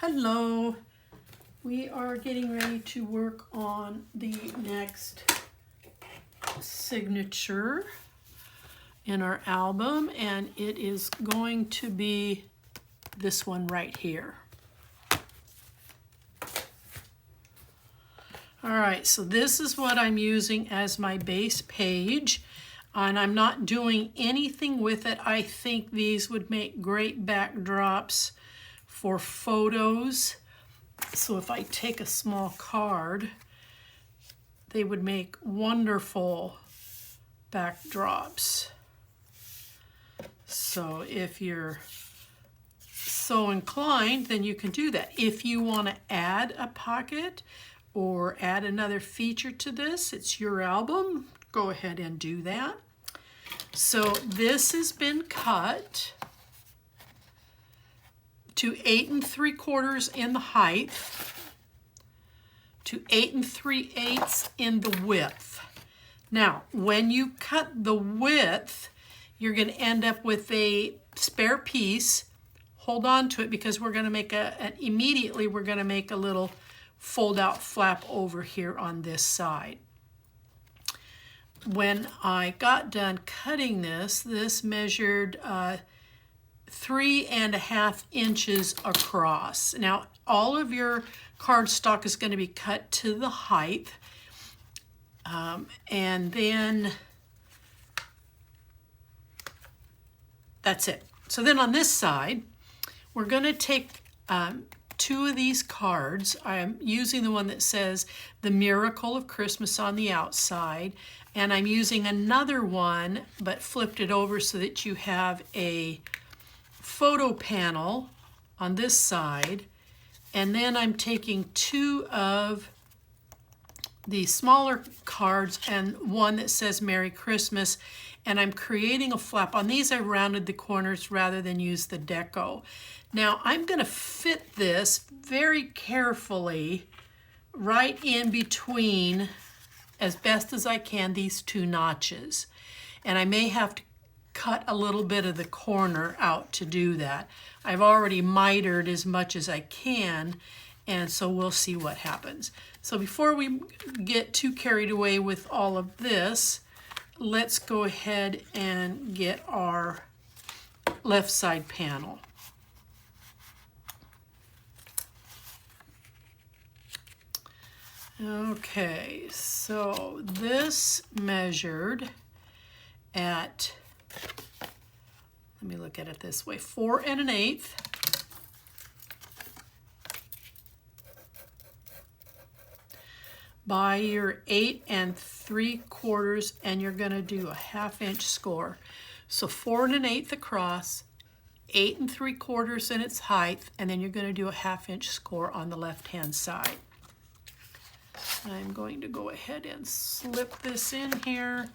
Hello, we are getting ready to work on the next signature in our album, and it is going to be this one right here. All right, so this is what I'm using as my base page, and I'm not doing anything with it. I think these would make great backdrops for photos. So if I take a small card, they would make wonderful backdrops. So if you're so inclined, then you can do that. If you want to add a pocket or add another feature to this, it's your album, go ahead and do that. So this has been cut to 8 3/4 in the height, to 8 3/8 in the width. Now, when you cut the width, you're going to end up with a spare piece. Hold on to it because we're going to make immediately we're going to make a little fold-out flap over here on this side. When I got done cutting this measured 3.5 inches across. Now, all of your cardstock is going to be cut to the height, and then that's it. So then on this side, we're going to take two of these cards. I'm using the one that says The Miracle of Christmas on the outside, and I'm using another one, but flipped it over so that you have a photo panel on this side, and then I'm taking two of the smaller cards and one that says Merry Christmas, and I'm creating a flap. On these I rounded the corners rather than use the deco. Now I'm going to fit this very carefully right in between, as best as I can, these two notches, and I may have to cut a little bit of the corner out to do that. I've already mitered as much as I can, and so we'll see what happens. So before we get too carried away with all of this, let's go ahead and get our left side panel. Okay, so this measured at, let me look at it this way, 4 1/8 by your 8 3/4, and you're going to do a 1/2 inch score. So 4 1/8 across, 8 3/4 in its height, and then you're going to do a 1/2 inch score on the left hand side. I'm going to go ahead and slip this in here.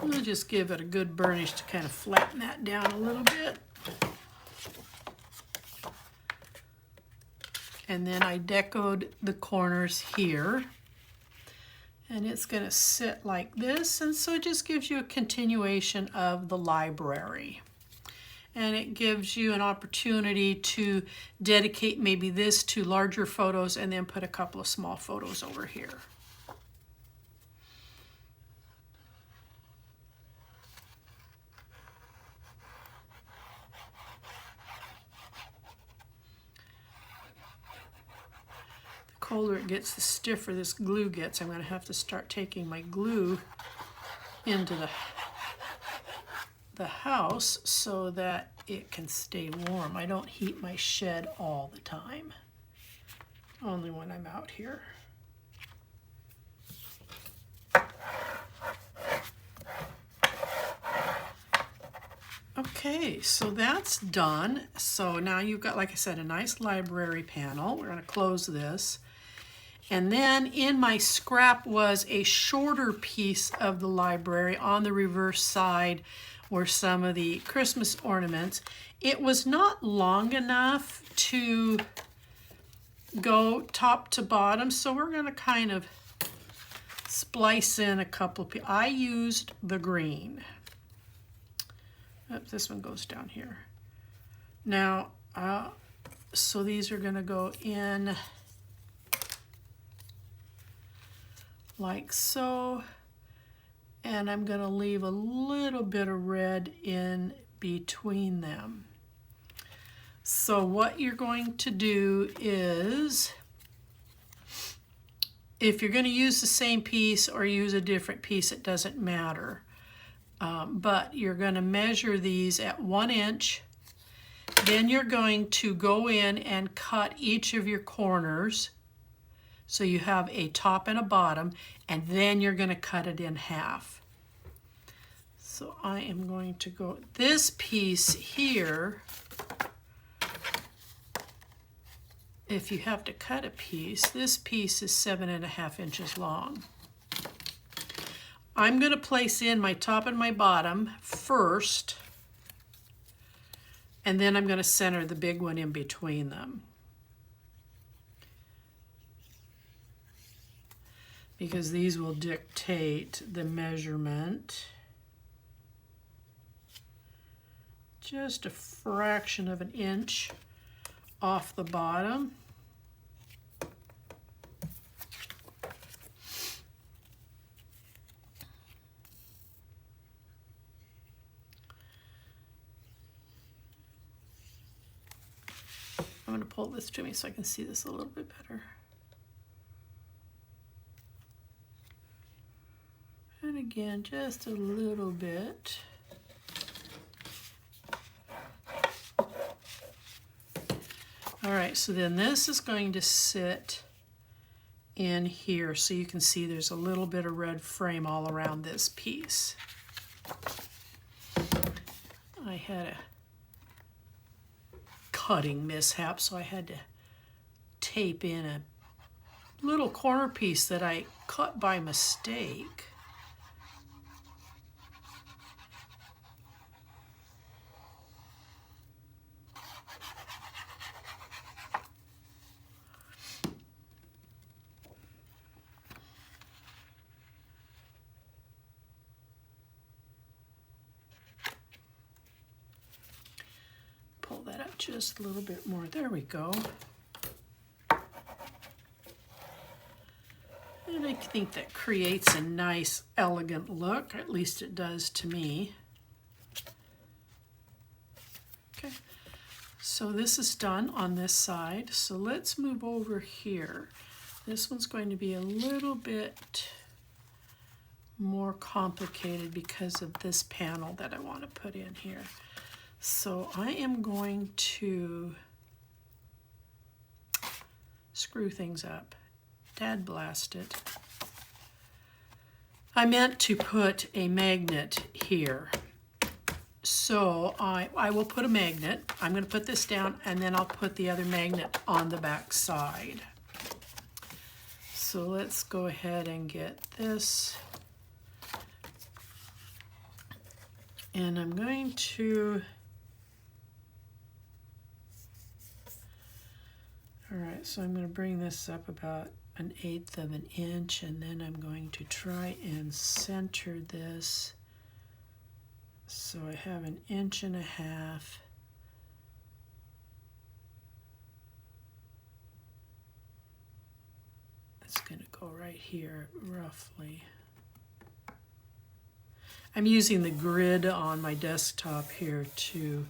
We'll just give it a good burnish to kind of flatten that down a little bit. And then I decoed the corners here. And it's going to sit like this. And so it just gives you a continuation of the library. And it gives you an opportunity to dedicate maybe this to larger photos and then put a couple of small photos over here. The colder it gets, the stiffer this glue gets. I'm going to have to start taking my glue into the house so that it can stay warm. I don't heat my shed all the time, only when I'm out here. Okay, so that's done. So now you've got, like I said, a nice library panel. We're going to close this. And then in my scrap was a shorter piece of the library on the reverse side were some of the Christmas ornaments. It was not long enough to go top to bottom, so we're going to kind of splice in a couple of, I used the green. Oops, this one goes down here. Now, so these are going to go in like so, and I'm going to leave a little bit of red in between them. So what you're going to do is, if you're going to use the same piece or use a different piece, it doesn't matter. But you're going to measure these at 1 inch. Then you're going to go in and cut each of your corners. So you have a top and a bottom, and then you're going to cut it in half. So I am going to go, this piece here, if you have to cut a piece, this piece is 7.5 inches long. I'm going to place in my top and my bottom first, and then I'm going to center the big one in between them. Because these will dictate the measurement. Just a fraction of an inch off the bottom. I'm going to pull this to me so I can see this a little bit better. And again, just a little bit. All right, so then this is going to sit in here, so you can see there's a little bit of red frame all around this piece. I had a cutting mishap, so I had to tape in a little corner piece that I cut by mistake. Pull that up just a little bit more. There we go. And I think that creates a nice, elegant look. At least it does to me. Okay, so this is done on this side. So let's move over here. This one's going to be a little bit more complicated because of this panel that I want to put in here. So I am going to screw things up. Dad blast it. I meant to put a magnet here. So I will put a magnet. I'm going to put this down, and then I'll put the other magnet on the back side. So let's go ahead and get this. And I'm going to... All right, so I'm going to bring this up about 1/8 of an inch, and then I'm going to try and center this. So I have 1.5 inches. It's going to go right here, roughly. I'm using the grid on my desktop here to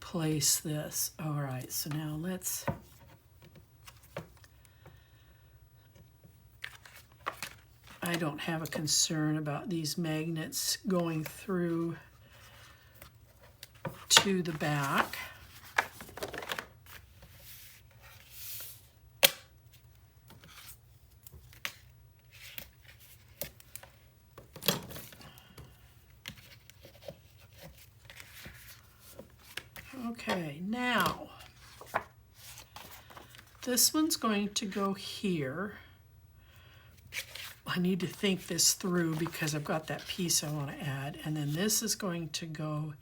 place this. All right, so now let's... I don't have a concern about these magnets going through to the back. Okay, now this one's going to go here. I need to think this through because I've got that piece I want to add. And then this is going to go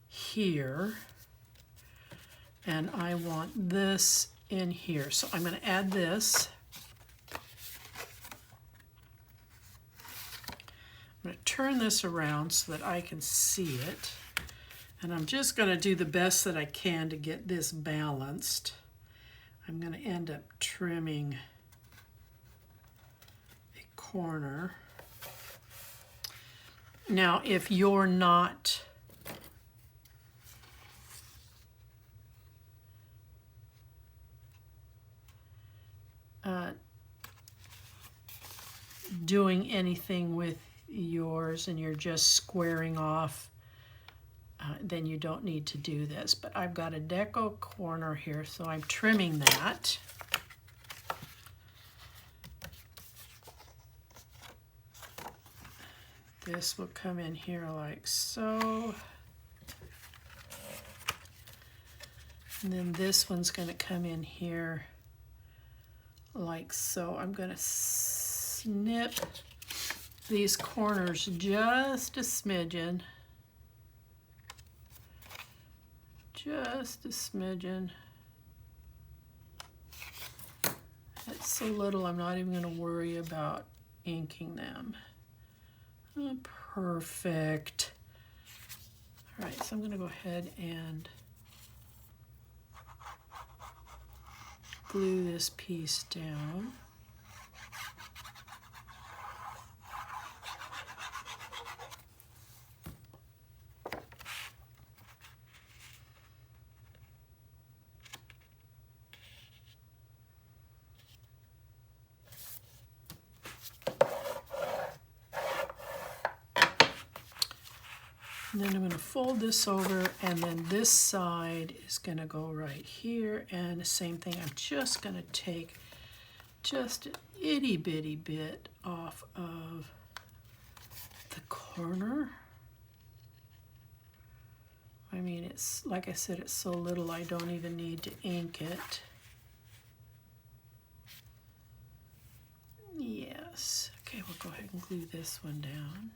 here. And I want this in here. So I'm going to add this. I'm going to turn this around so that I can see it. And I'm just going to do the best that I can to get this balanced. I'm going to end up trimming a corner. Now, if you're not doing anything with yours and you're just squaring off, then you don't need to do this. But I've got a deco corner here, so I'm trimming that. This will come in here like so. And then this one's going to come in here like so. I'm going to snip these corners just a smidgen. Just a smidgen. It's so little I'm not even going to worry about inking them. Oh, perfect. All right, so I'm going to go ahead and glue this piece down. And then I'm going to fold this over, and then this side is going to go right here. And the same thing, I'm just going to take just an itty bitty bit off of the corner. I mean, it's like I said, it's so little I don't even need to ink it. Yes. Okay, we'll go ahead and glue this one down.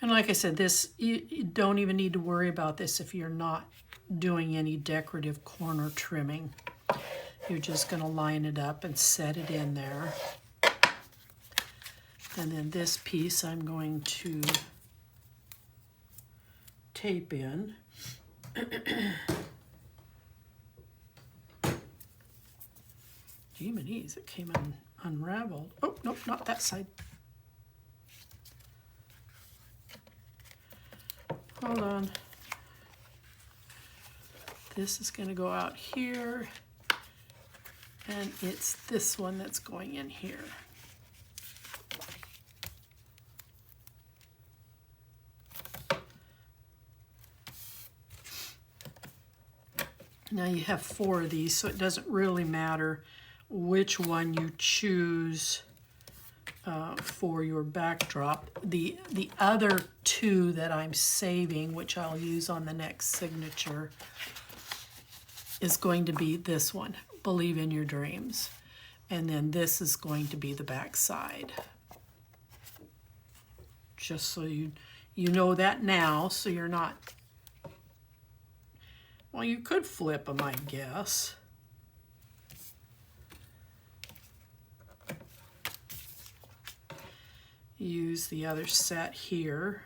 And like I said, this, you don't even need to worry about this if you're not doing any decorative corner trimming. You're just going to line it up and set it in there. And then this piece I'm going to tape in. Jiminies, it came unraveled. Oh, nope, not that side. Hold on. This is going to go out here, and it's this one that's going in here. Now you have 4 of these, so it doesn't really matter which one you choose for your backdrop. The other 2 that I'm saving, which I'll use on the next signature, is going to be this one, Believe in Your Dreams. And then this is going to be the back side. Just so you know that now, so you're not... Well, you could flip them, I guess. Use the other set here.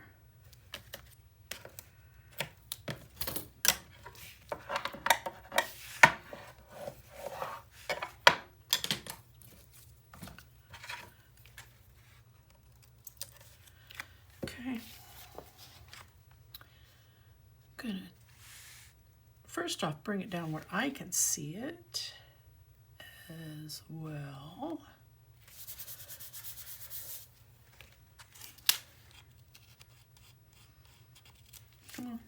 Okay. Gonna first off bring it down where I can see it as well. Come on.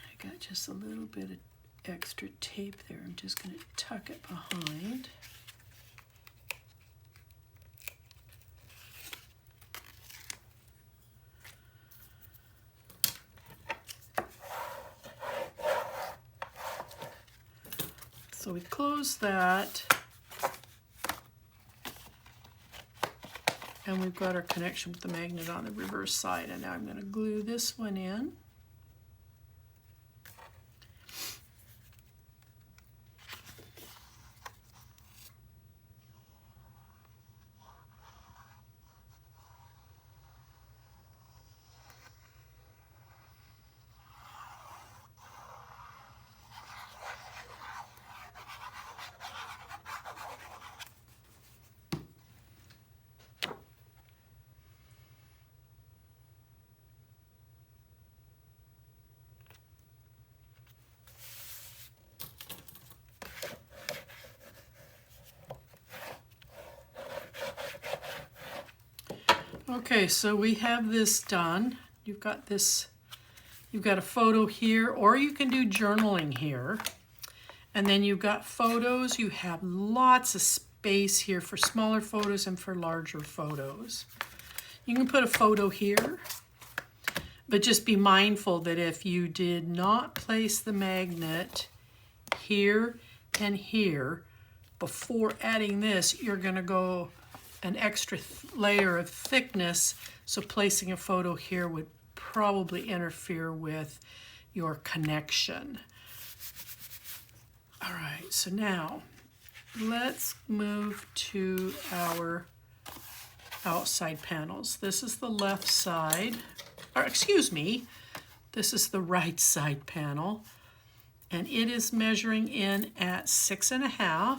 I got just a little bit of extra tape there. I'm just going to tuck it behind. So we close that. And we've got our connection with the magnet on the reverse side. And now I'm going to glue this one in. Okay, so we have this done. You've got this, you've got a photo here, or you can do journaling here. And then you've got photos. You have lots of space here for smaller photos and for larger photos. You can put a photo here, but just be mindful that if you did not place the magnet here and here before adding this, you're going to go an extra layer of thickness, so placing a photo here would probably interfere with your connection. All right, so now let's move to our outside panels. This is the left side, or excuse me, this is the right side panel, and it is measuring in at 6.5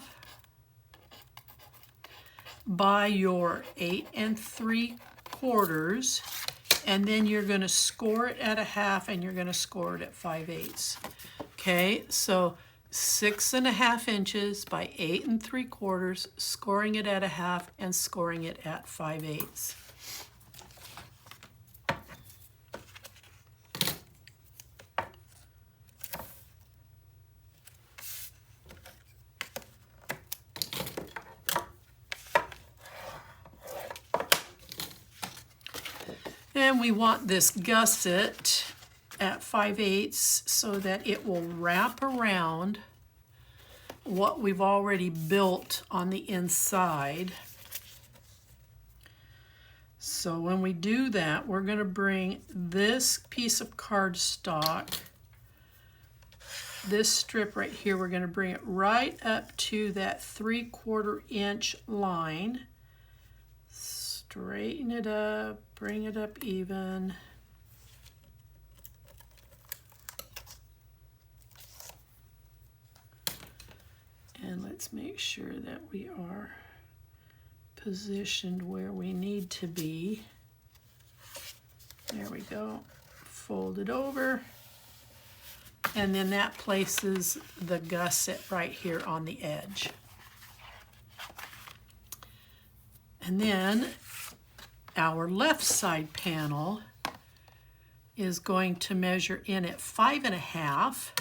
by your 8 3/4, and then you're going to score it at 1/2 and you're going to score it at 5/8. Okay, so 6.5 inches by 8 3/4, scoring it at 1/2 and scoring it at 5/8. And we want this gusset at 5/8 so that it will wrap around what we've already built on the inside. So when we do that, we're going to bring this piece of cardstock, this strip right here, we're going to bring it right up to that 3/4 inch line. Straighten it up, bring it up even. And let's make sure that we are positioned where we need to be. There we go. Fold it over. And then that places the gusset right here on the edge. And then our left side panel is going to measure in at 5.5.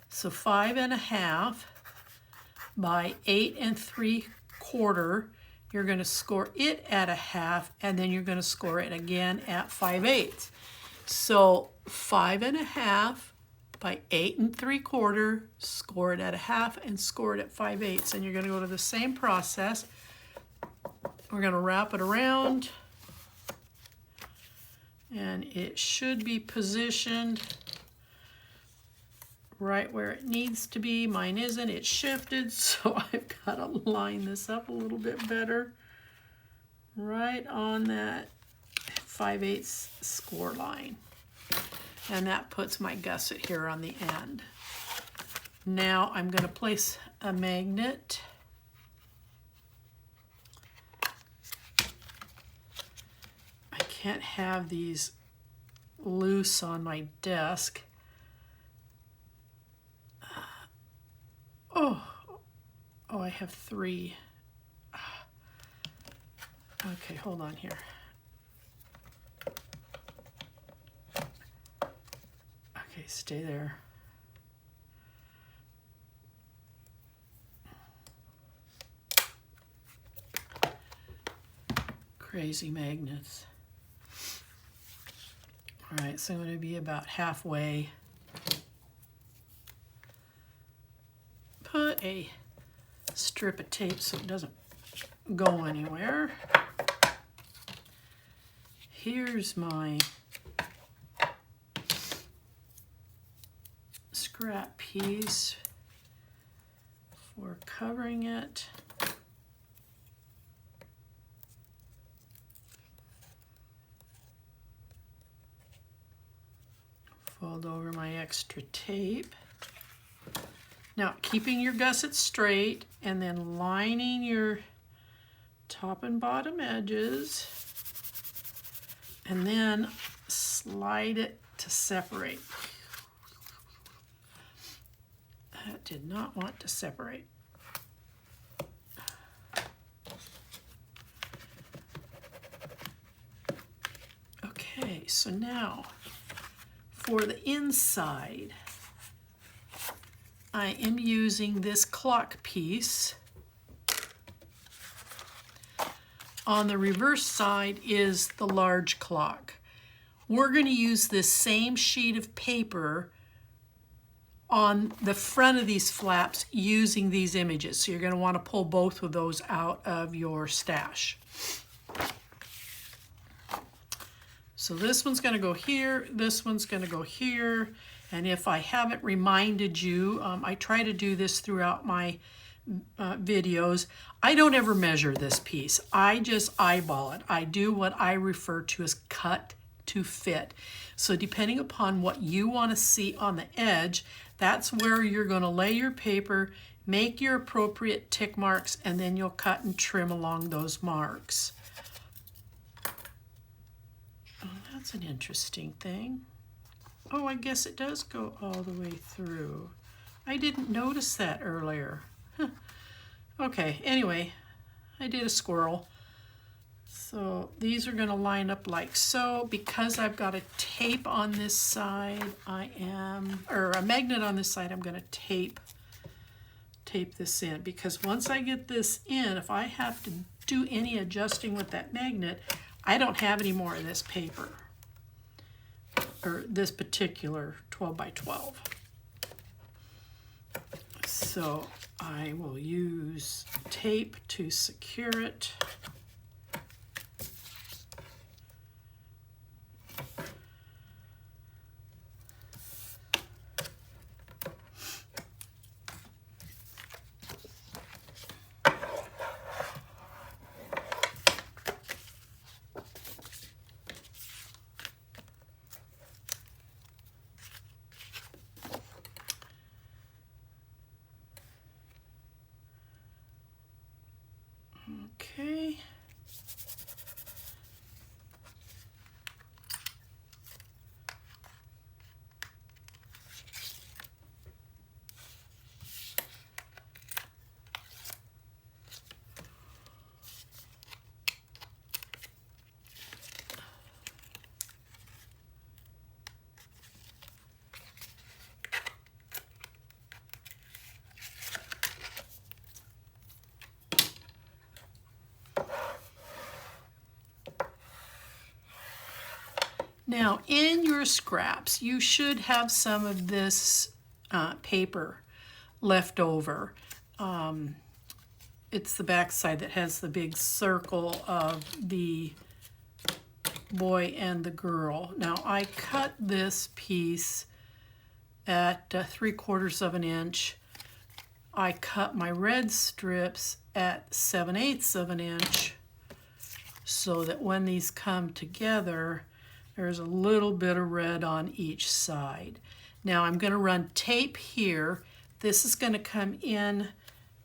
So 5.5 by 8 3/4. You're going to score it at 1/2, and then you're going to score it again at 5/8. So 5.5 by 8 3/4, score it at 1/2, and score it at 5/8. And you're going to go to the same process. We're going to wrap it around, and it should be positioned right where it needs to be. Mine isn't, it's shifted, so I've got to line this up a little bit better. Right on that 5/8 score line. And that puts my gusset here on the end. Now I'm going to place a magnet. I can't have these loose on my desk. Oh, I have 3. Okay, hold on here. Okay, stay there. Crazy magnets. All right, so I'm going to be about halfway. a strip of tape so it doesn't go anywhere. Here's my scrap piece for covering it. Fold over my extra tape. Now, keeping your gussets straight and then lining your top and bottom edges, and then slide it to separate. That did not want to separate. Okay, so now for the inside, I am using this clock piece. On the reverse side is the large clock. We're going to use this same sheet of paper on the front of these flaps using these images. So you're going to want to pull both of those out of your stash. So this one's going to go here, this one's going to go here, and if I haven't reminded you, I try to do this throughout my videos. I don't ever measure this piece. I just eyeball it. I do what I refer to as cut to fit. So depending upon what you want to see on the edge, that's where you're going to lay your paper, make your appropriate tick marks, and then you'll cut and trim along those marks. Oh, that's an interesting thing. Oh, I guess it does go all the way through. I didn't notice that earlier. Huh. Okay, anyway, I did a squirrel. So these are going to line up like so. Because I've got a tape on this side, or a magnet on this side, I'm going to tape this in. Because once I get this in, if I have to do any adjusting with that magnet, I don't have any more of this paper, or this particular 12 by 12. So I will use tape to secure it. Okay. Now, in your scraps, you should have some of this paper left over. It's the back side that has the big circle of the boy and the girl. Now, I cut this piece at 3/4 of an inch. I cut my red strips at 7/8 of an inch so that when these come together, there's a little bit of red on each side. Now I'm going to run tape here. This is going to come in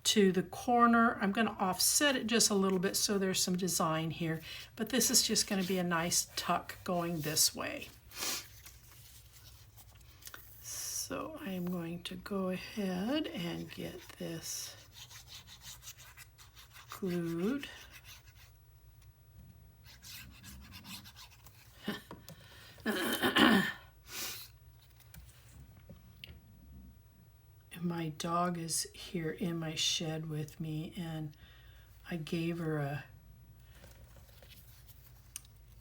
to the corner. I'm going to offset it just a little bit so there's some design here, but this is just going to be a nice tuck going this way. So I'm going to go ahead and get this glued. My dog is here in my shed with me, and I gave her a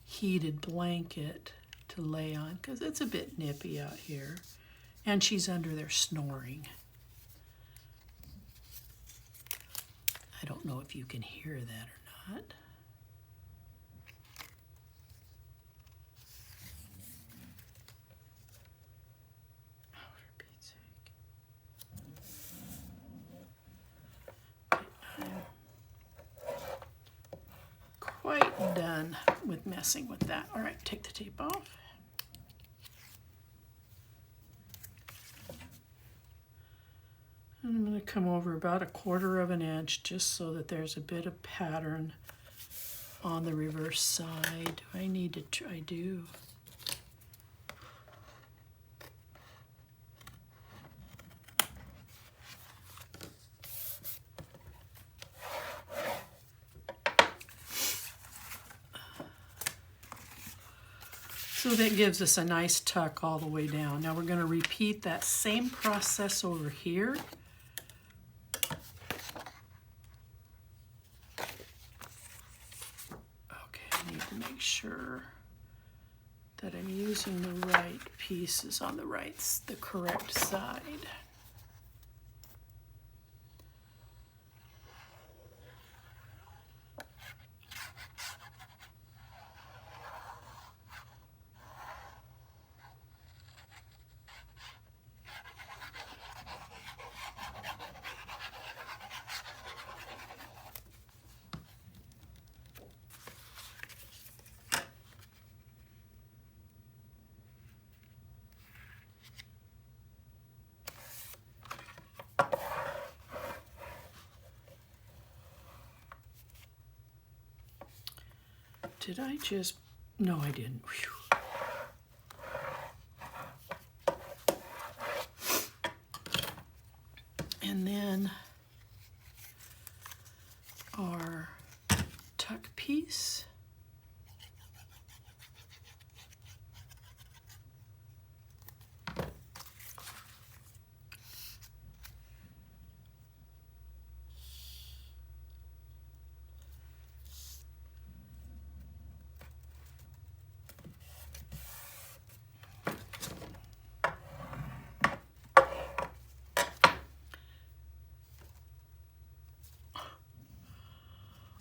heated blanket to lay on because it's a bit nippy out here, and she's under there snoring. I don't know if you can hear that or not. Oh, for Pete's sake. I'm quite done with messing with that. All right, take the tape off. I'm going to come over about 1/4 of an inch just so that there's a bit of pattern on the reverse side. I need to try do. So that gives us a nice tuck all the way down. Now we're going to repeat that same process over here. I need to make sure that I'm using the right pieces on the correct side. Did I just, no I didn't. Whew. And then our tuck piece.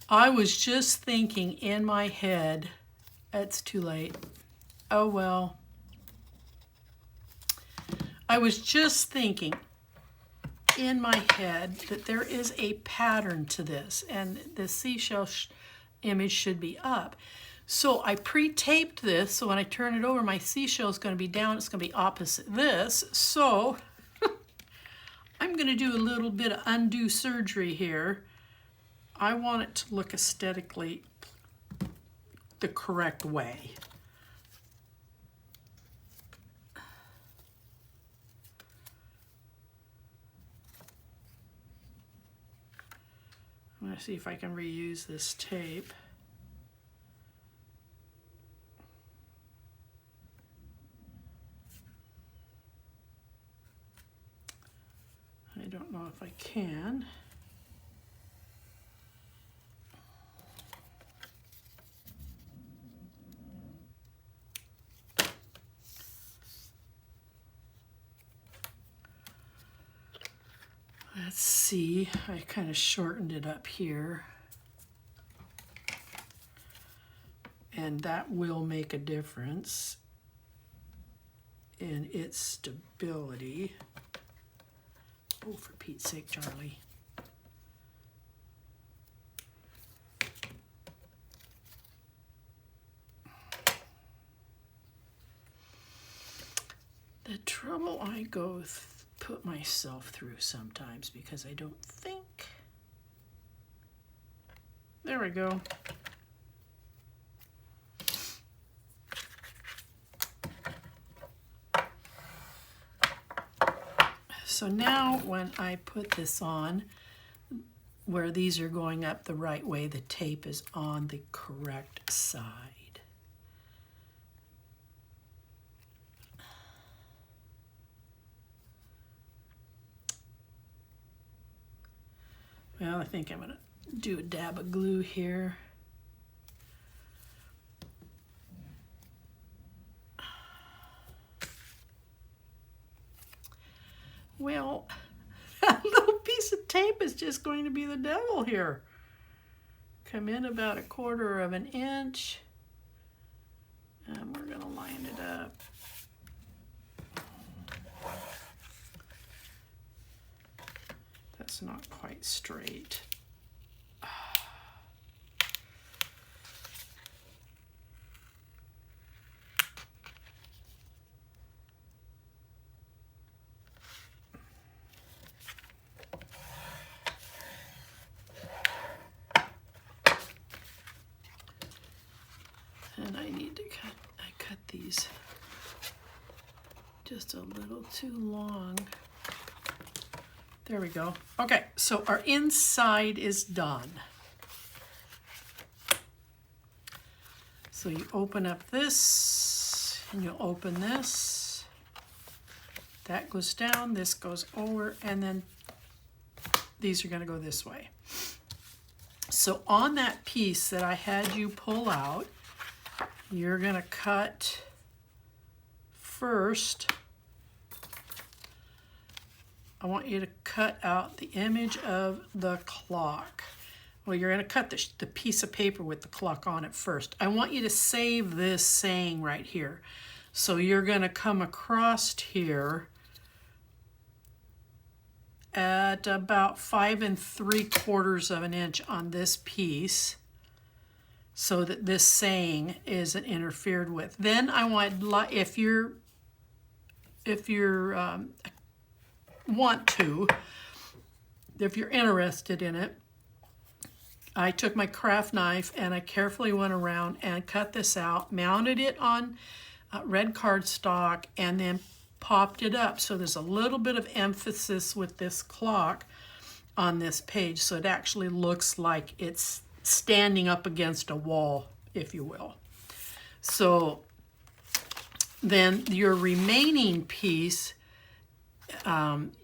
I was just thinking in my head, it's too late. Oh well. I was just thinking in my head that there is a pattern to this and the seashell image should be up. So I pre-taped this, so when I turn it over, my seashell is going to be down, it's going to be opposite this. So I'm going to do a little bit of undo surgery here. I want it to look aesthetically the correct way. I'm going to see if I can reuse this tape. I don't know if I can. Let's see, I kind of shortened it up here. And that will make a difference in its stability. Oh, for Pete's sake, Charlie. The trouble I put myself through sometimes because I don't think. There we go. So now when I put this on, where these are going up the right way, the tape is on the correct side. Well, I think I'm going to do a dab of glue here. Well, that little piece of tape is just going to be the devil here. Come in about 1/4 of an inch. And we're going to line it up. That's not quite straight. And I need to cut these just a little too long. There we go. Okay, so our inside is done. So you open up this, and you'll open this. That goes down, this goes over, and then these are going to go this way. So on that piece that I had you pull out, you're going to cut first. I want you to cut out the image of the clock. Well, you're going to cut the piece of paper with the clock on it first. I want you to save this saying right here. So you're going to come across here at about 5 3/4 of an inch on this piece, so that this saying isn't interfered with. Then I want, if you're interested in it, I took my craft knife and I carefully went around and cut this out, mounted it on red cardstock, and then popped it up. So there's a little bit of emphasis with this clock on this page, so it actually looks like it's standing up against a wall, if you will. So then your remaining piece,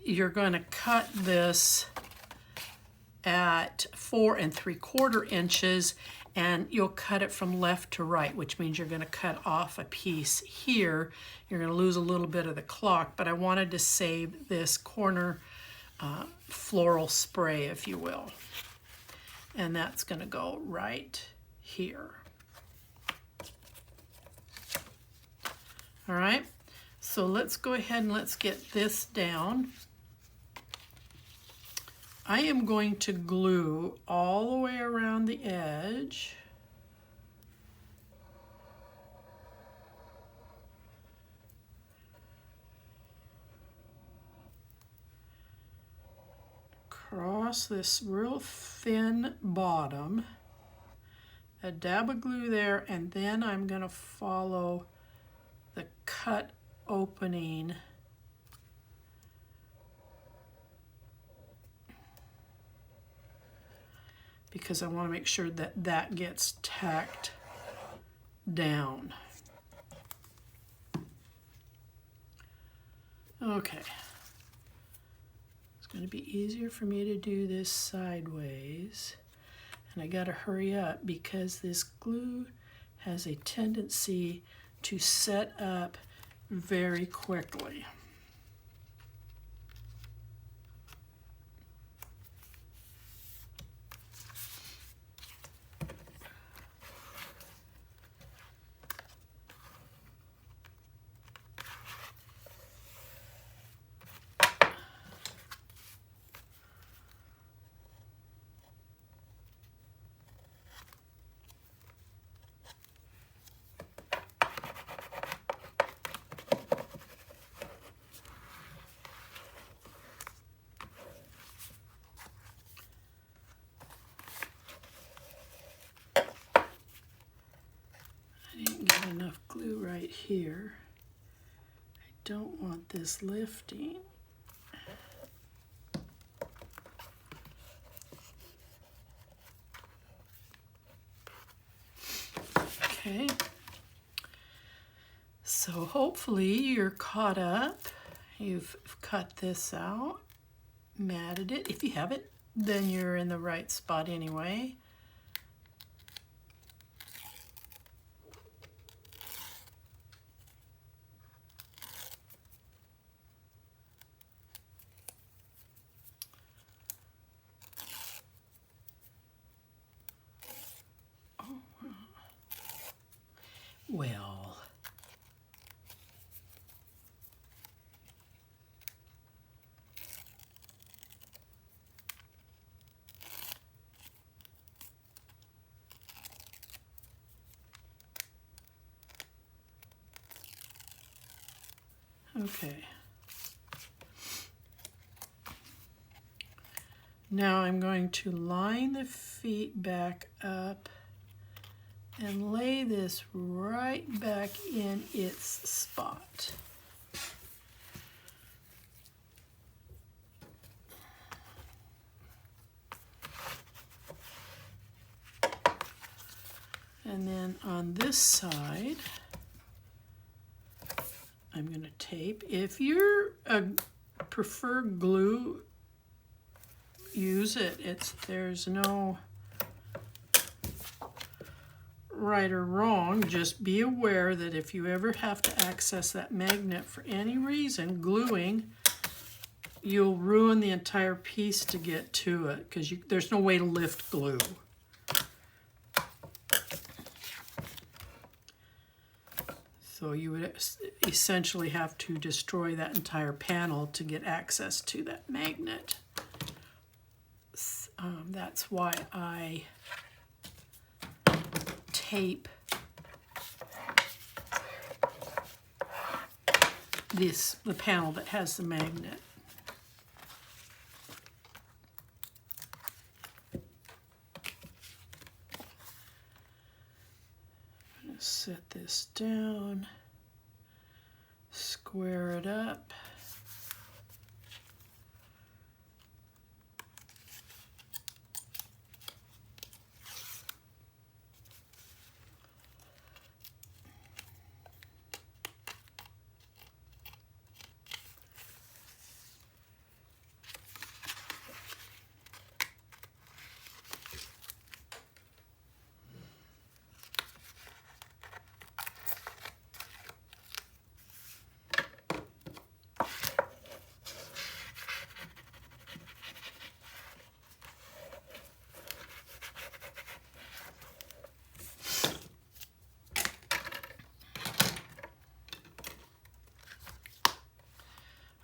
you're going to cut this at 4 3/4 inches, and you'll cut it from left to right, which means you're going to cut off a piece here. You're going to lose a little bit of the clock, but I wanted to save this corner floral spray, if you will. And that's going to go right here. All right, so let's go ahead and let's get this down. I am going to glue all the way around the edge. Across this real thin bottom, a dab of glue there, and then I'm going to follow the cut opening because I want to make sure that that gets tacked down. Okay. It's going to be easier for me to do this sideways, and I got to hurry up because this glue has a tendency to set up very quickly. Enough glue right here. I don't want this lifting. Okay, so hopefully you're caught up. You've cut this out, matted it. If you haven't, then you're in the right spot anyway. well. Okay. Now I'm going to line the feet back up and lay this right back in its spot. And then on this side, I'm going to tape. If you prefer glue, use it. There's no right or wrong. Just be aware that if you ever have to access that magnet for any reason, gluing, you'll ruin the entire piece to get to it because there's no way to lift glue. So you would essentially have to destroy that entire panel to get access to that magnet. That's why I tape the panel that has the magnet. Set this down, square it up.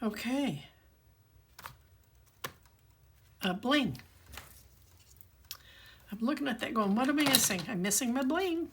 Okay. Bling. I'm looking at that going, what am I missing? I'm missing my bling.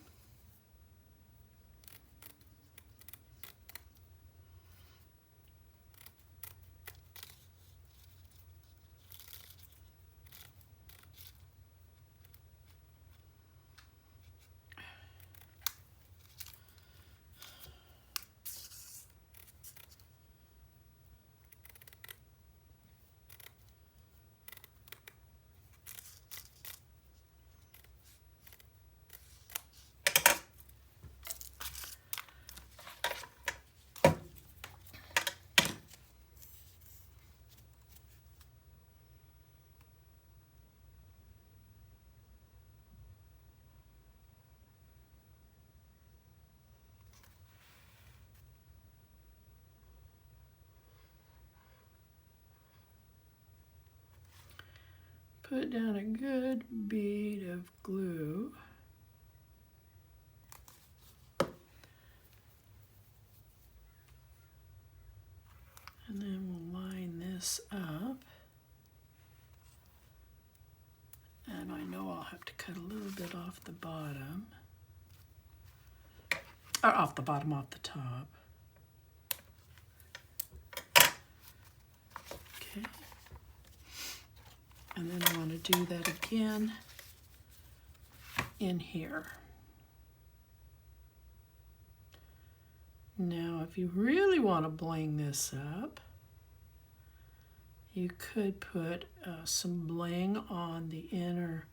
Put down a good bead of glue. And then we'll line this up. And I know I'll have to cut a little bit off the bottom. Or off the bottom, off the top. Okay. And then I want to do that again in here. Now, if you really want to bling this up, you could put some bling on the inner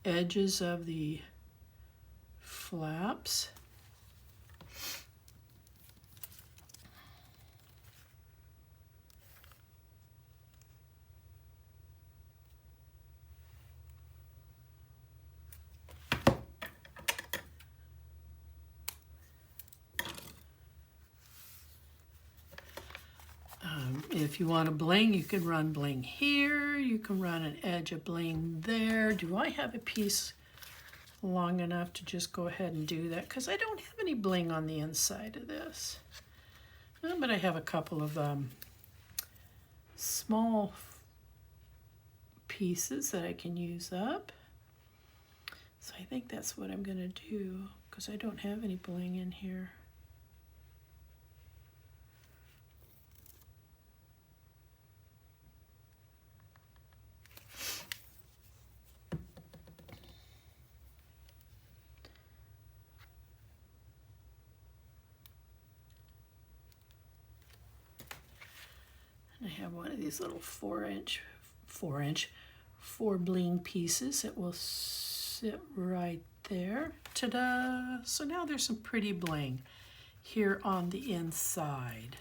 edges of the flaps. If you want to bling, you can run bling here. You can run an edge of bling there. Do I have a piece long enough to just go ahead and do that because I don't have any bling on the inside of this. But I have a couple of small pieces that I can use up. So I think that's what I'm going to do because I don't have any bling in here. I have one of these little 4-inch, 4 bling pieces that will sit right there. Ta-da! So now there's some pretty bling here on the inside.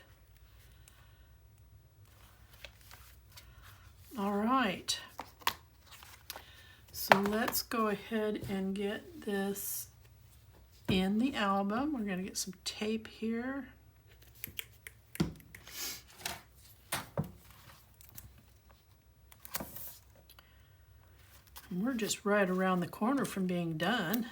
All right. So let's go ahead and get this in the album. We're going to get some tape here. We're just right around the corner from being done.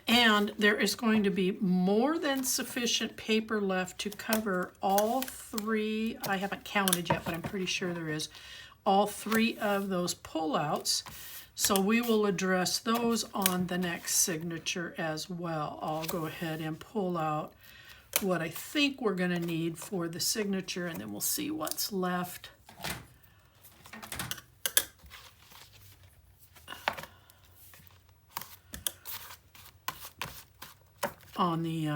And there is going to be more than sufficient paper left to cover all 3, I haven't counted yet, but I'm pretty sure there is, all 3 of those pullouts. So we will address those on the next signature as well. I'll go ahead and pull out what I think we're going to need for the signature, and then we'll see what's left. On the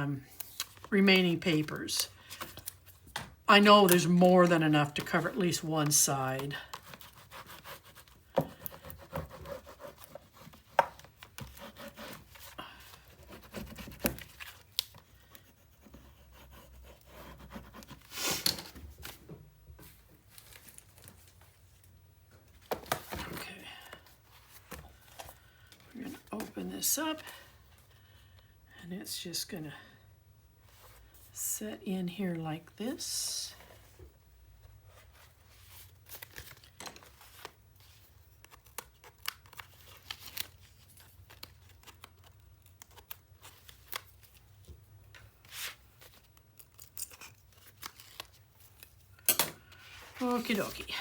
remaining papers. I know there's more than enough to cover at least one side. Okay. We're going to open this up. And it's just going to set in here like this. Okie dokie.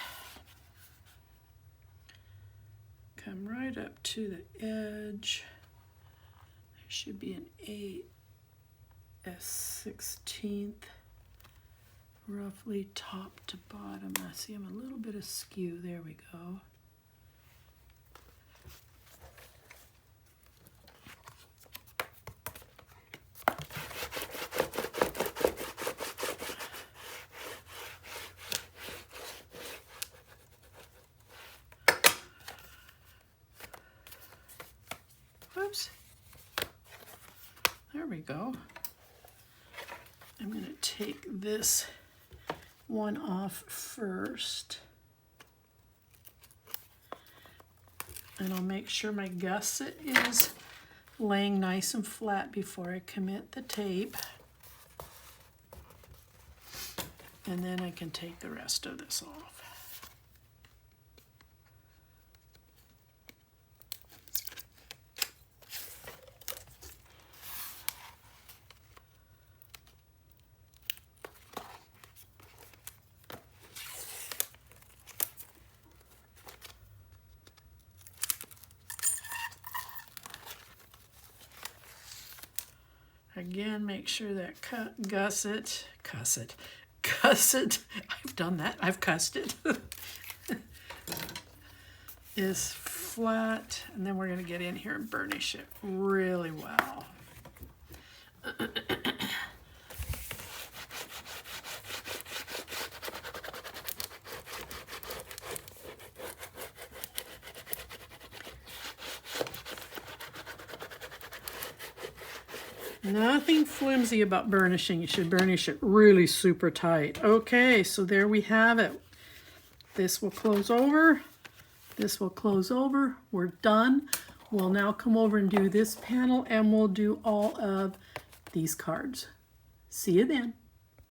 Come right up to the edge. Should be an 8/16, roughly top to bottom. I see I'm a little bit askew. There we go. Whoops. There we go. I'm going to take this one off first. And I'll make sure my gusset is laying nice and flat before I commit the tape. And then I can take the rest of this off. Again, make sure that gusset, I've done that, I've cussed it, is flat, and then we're going to get in here and burnish it really well. Nothing flimsy about burnishing. You should burnish it really super tight. Okay, so there we have it. This will close over. This will close over. We're done. We'll now come over and do this panel, and we'll do all of these cards. See you then.